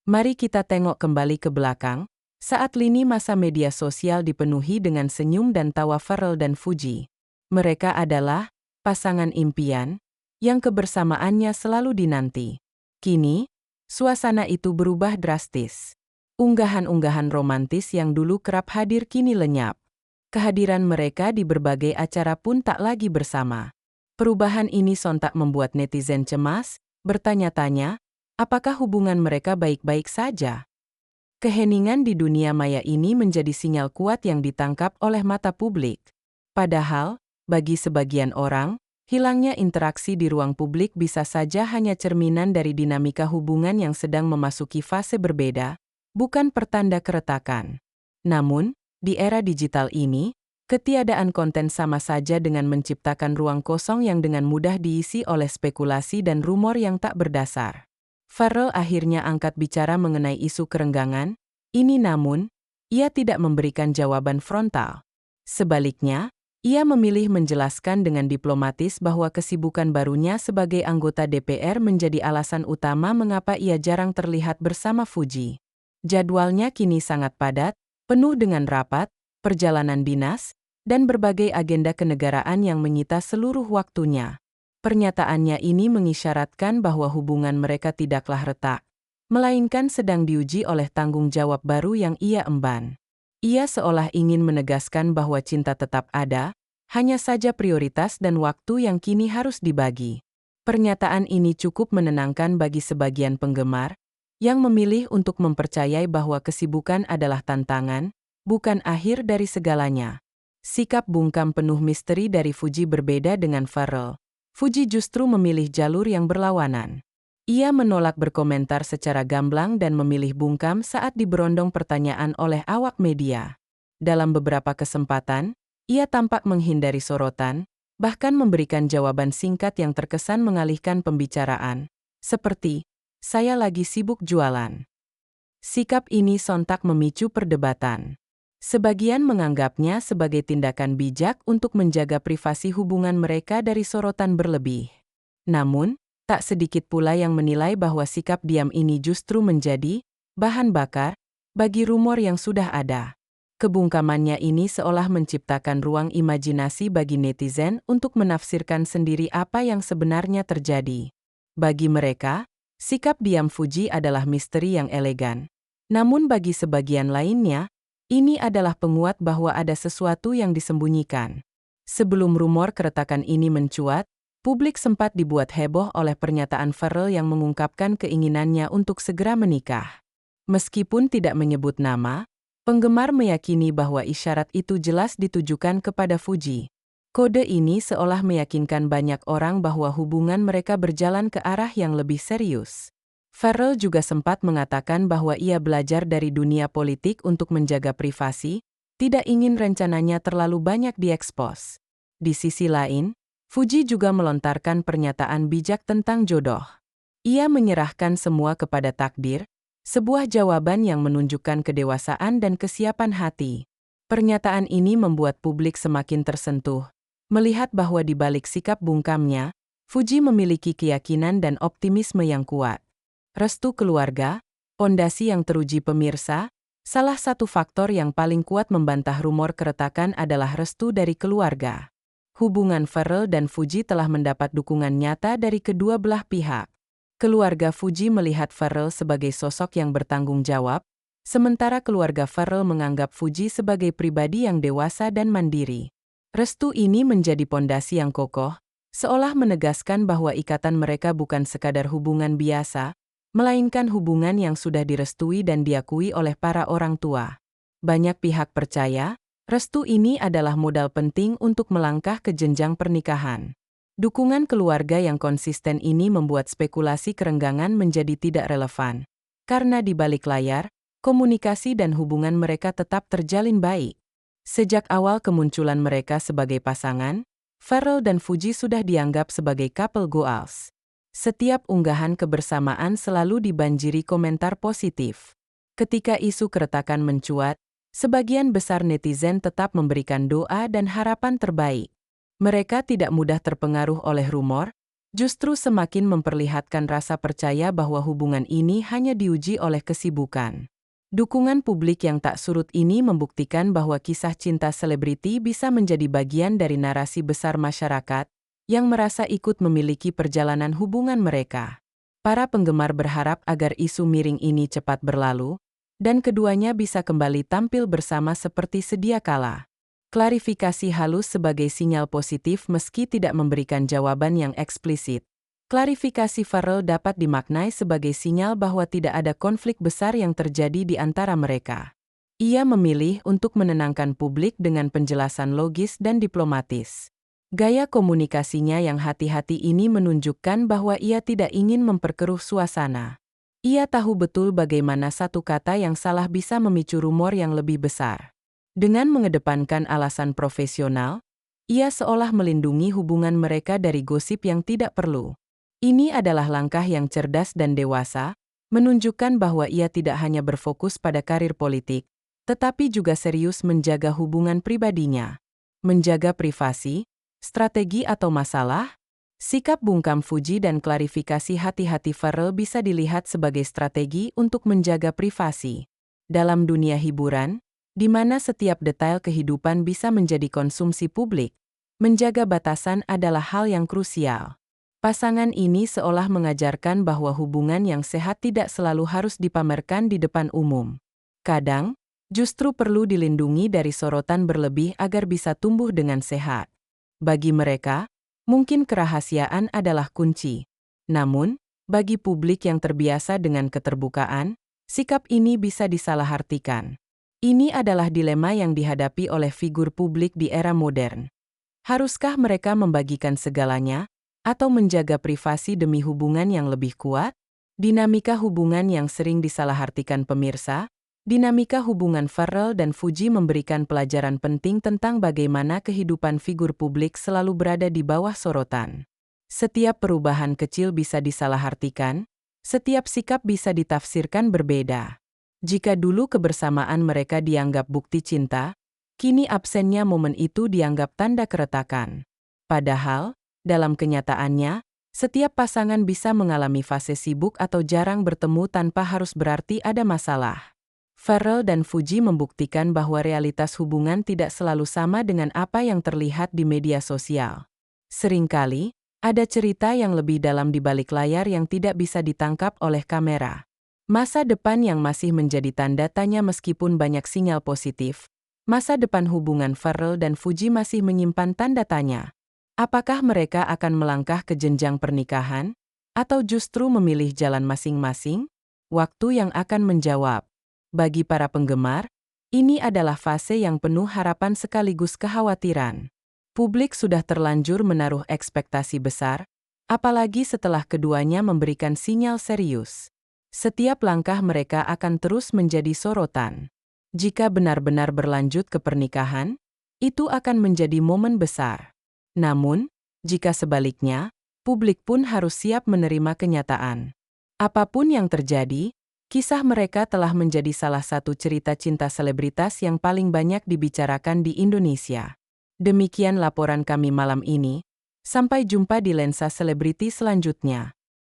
Mari kita tengok kembali ke belakang, saat lini masa media sosial dipenuhi dengan senyum dan tawa Pharrell dan Fuji. Mereka adalah pasangan impian yang kebersamaannya selalu dinanti. Kini, suasana itu berubah drastis. Unggahan-unggahan romantis yang dulu kerap hadir kini lenyap. Kehadiran mereka di berbagai acara pun tak lagi bersama. Perubahan ini sontak membuat netizen cemas, bertanya-tanya, apakah hubungan mereka baik-baik saja? Keheningan di dunia maya ini menjadi sinyal kuat yang ditangkap oleh mata publik. Padahal, bagi sebagian orang, hilangnya interaksi di ruang publik bisa saja hanya cerminan dari dinamika hubungan yang sedang memasuki fase berbeda, bukan pertanda keretakan. Namun, di era digital ini, ketiadaan konten sama saja dengan menciptakan ruang kosong yang dengan mudah diisi oleh spekulasi dan rumor yang tak berdasar. Pharrell akhirnya angkat bicara mengenai isu kerenggangan ini, namun ia tidak memberikan jawaban frontal. Sebaliknya, ia memilih menjelaskan dengan diplomatis bahwa kesibukan barunya sebagai anggota DPR menjadi alasan utama mengapa ia jarang terlihat bersama Fuji. Jadwalnya kini sangat padat, penuh dengan rapat, perjalanan dinas, dan berbagai agenda kenegaraan yang menyita seluruh waktunya. Pernyataannya ini mengisyaratkan bahwa hubungan mereka tidaklah retak, melainkan sedang diuji oleh tanggung jawab baru yang ia emban. Ia seolah ingin menegaskan bahwa cinta tetap ada, hanya saja prioritas dan waktu yang kini harus dibagi. Pernyataan ini cukup menenangkan bagi sebagian penggemar, yang memilih untuk mempercayai bahwa kesibukan adalah tantangan, bukan akhir dari segalanya. Sikap bungkam penuh misteri dari Fuji berbeda dengan Pharrell. Fuji justru memilih jalur yang berlawanan. Ia menolak berkomentar secara gamblang dan memilih bungkam saat diberondong pertanyaan oleh awak media. Dalam beberapa kesempatan, ia tampak menghindari sorotan, bahkan memberikan jawaban singkat yang terkesan mengalihkan pembicaraan, seperti, "Saya lagi sibuk jualan." Sikap ini sontak memicu perdebatan. Sebagian menganggapnya sebagai tindakan bijak untuk menjaga privasi hubungan mereka dari sorotan berlebih. Namun, tak sedikit pula yang menilai bahwa sikap diam ini justru menjadi bahan bakar bagi rumor yang sudah ada. Kebungkamannya ini seolah menciptakan ruang imajinasi bagi netizen untuk menafsirkan sendiri apa yang sebenarnya terjadi. Bagi mereka, sikap diam Fuji adalah misteri yang elegan. Namun bagi sebagian lainnya, ini adalah penguat bahwa ada sesuatu yang disembunyikan. Sebelum rumor keretakan ini mencuat, publik sempat dibuat heboh oleh pernyataan Pharrell yang mengungkapkan keinginannya untuk segera menikah. Meskipun tidak menyebut nama, penggemar meyakini bahwa isyarat itu jelas ditujukan kepada Fuji. Kode ini seolah meyakinkan banyak orang bahwa hubungan mereka berjalan ke arah yang lebih serius. Pharrell juga sempat mengatakan bahwa ia belajar dari dunia politik untuk menjaga privasi, tidak ingin rencananya terlalu banyak diekspos. Di sisi lain, Fuji juga melontarkan pernyataan bijak tentang jodoh. Ia menyerahkan semua kepada takdir, sebuah jawaban yang menunjukkan kedewasaan dan kesiapan hati. Pernyataan ini membuat publik semakin tersentuh, melihat bahwa di balik sikap bungkamnya, Fuji memiliki keyakinan dan optimisme yang kuat. Restu keluarga, pondasi yang teruji pemirsa, salah satu faktor yang paling kuat membantah rumor keretakan adalah restu dari keluarga. Hubungan Pharrell dan Fuji telah mendapat dukungan nyata dari kedua belah pihak. Keluarga Fuji melihat Pharrell sebagai sosok yang bertanggung jawab, sementara keluarga Pharrell menganggap Fuji sebagai pribadi yang dewasa dan mandiri. Restu ini menjadi pondasi yang kokoh, seolah menegaskan bahwa ikatan mereka bukan sekadar hubungan biasa, melainkan hubungan yang sudah direstui dan diakui oleh para orang tua. Banyak pihak percaya, restu ini adalah modal penting untuk melangkah ke jenjang pernikahan. Dukungan keluarga yang konsisten ini membuat spekulasi kerenggangan menjadi tidak relevan. Karena di balik layar, komunikasi dan hubungan mereka tetap terjalin baik. Sejak awal kemunculan mereka sebagai pasangan, Pharrell dan Fuji sudah dianggap sebagai couple goals. Setiap unggahan kebersamaan selalu dibanjiri komentar positif. Ketika isu keretakan mencuat, sebagian besar netizen tetap memberikan doa dan harapan terbaik. Mereka tidak mudah terpengaruh oleh rumor, justru semakin memperlihatkan rasa percaya bahwa hubungan ini hanya diuji oleh kesibukan. Dukungan publik yang tak surut ini membuktikan bahwa kisah cinta selebriti bisa menjadi bagian dari narasi besar masyarakat yang merasa ikut memiliki perjalanan hubungan mereka. Para penggemar berharap agar isu miring ini cepat berlalu, dan keduanya bisa kembali tampil bersama seperti sedia kala. Klarifikasi halus sebagai sinyal positif meski tidak memberikan jawaban yang eksplisit. Klarifikasi Farrell dapat dimaknai sebagai sinyal bahwa tidak ada konflik besar yang terjadi di antara mereka. Ia memilih untuk menenangkan publik dengan penjelasan logis dan diplomatis. Gaya komunikasinya yang hati-hati ini menunjukkan bahwa ia tidak ingin memperkeruh suasana. Ia tahu betul bagaimana satu kata yang salah bisa memicu rumor yang lebih besar. Dengan mengedepankan alasan profesional, ia seolah melindungi hubungan mereka dari gosip yang tidak perlu. Ini adalah langkah yang cerdas dan dewasa, menunjukkan bahwa ia tidak hanya berfokus pada karir politik, tetapi juga serius menjaga hubungan pribadinya. Menjaga privasi, strategi atau masalah, sikap bungkam Fuji dan klarifikasi hati-hati Farrell bisa dilihat sebagai strategi untuk menjaga privasi. Dalam dunia hiburan, di mana setiap detail kehidupan bisa menjadi konsumsi publik, menjaga batasan adalah hal yang krusial. Pasangan ini seolah mengajarkan bahwa hubungan yang sehat tidak selalu harus dipamerkan di depan umum. Kadang, justru perlu dilindungi dari sorotan berlebih agar bisa tumbuh dengan sehat. Bagi mereka, mungkin kerahasiaan adalah kunci. Namun, bagi publik yang terbiasa dengan keterbukaan, sikap ini bisa disalahartikan. Ini adalah dilema yang dihadapi oleh figur publik di era modern. Haruskah mereka membagikan segalanya, atau menjaga privasi demi hubungan yang lebih kuat? Dinamika hubungan yang sering disalahartikan pemirsa, dinamika hubungan Farrell dan Fuji memberikan pelajaran penting tentang bagaimana kehidupan figur publik selalu berada di bawah sorotan. Setiap perubahan kecil bisa disalahartikan, setiap sikap bisa ditafsirkan berbeda. Jika dulu kebersamaan mereka dianggap bukti cinta, kini absennya momen itu dianggap tanda keretakan. Padahal, dalam kenyataannya, setiap pasangan bisa mengalami fase sibuk atau jarang bertemu tanpa harus berarti ada masalah. Farrell dan Fuji membuktikan bahwa realitas hubungan tidak selalu sama dengan apa yang terlihat di media sosial. Seringkali, ada cerita yang lebih dalam di balik layar yang tidak bisa ditangkap oleh kamera. Masa depan yang masih menjadi tanda tanya meskipun banyak sinyal positif. Masa depan hubungan Farrell dan Fuji masih menyimpan tanda tanya. Apakah mereka akan melangkah ke jenjang pernikahan? Atau justru memilih jalan masing-masing? Waktu yang akan menjawab. Bagi para penggemar, ini adalah fase yang penuh harapan sekaligus kekhawatiran. Publik sudah terlanjur menaruh ekspektasi besar, apalagi setelah keduanya memberikan sinyal serius. Setiap langkah mereka akan terus menjadi sorotan. Jika benar-benar berlanjut ke pernikahan, itu akan menjadi momen besar. Namun, jika sebaliknya, publik pun harus siap menerima kenyataan. Apapun yang terjadi, kisah mereka telah menjadi salah satu cerita cinta selebritas yang paling banyak dibicarakan di Indonesia. Demikian laporan kami malam ini. Sampai jumpa di Lensa Selebriti selanjutnya.